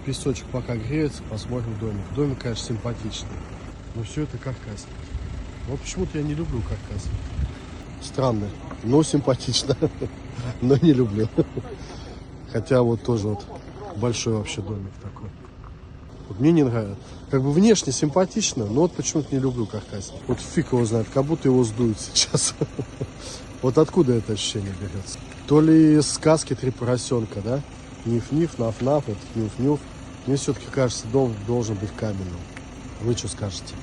песочек пока греется, посмотрим домик. Домик, конечно, симпатичный. Но все это каркас. Вот почему-то я не люблю каркас. Странно, но симпатично. Но не люблю. Хотя вот тоже вот большой вообще домик такой. Вот мне не нравится. Как бы внешне симпатично, но вот почему-то не люблю каркас. Вот фиг его знает, как будто его сдуют сейчас. Вот откуда это ощущение берется? То ли из сказки «Три поросенка», да? Ниф-ниф, наф-наф, вот нюф-нюф. Мне все-таки кажется, дом должен быть каменным. Вы что скажете?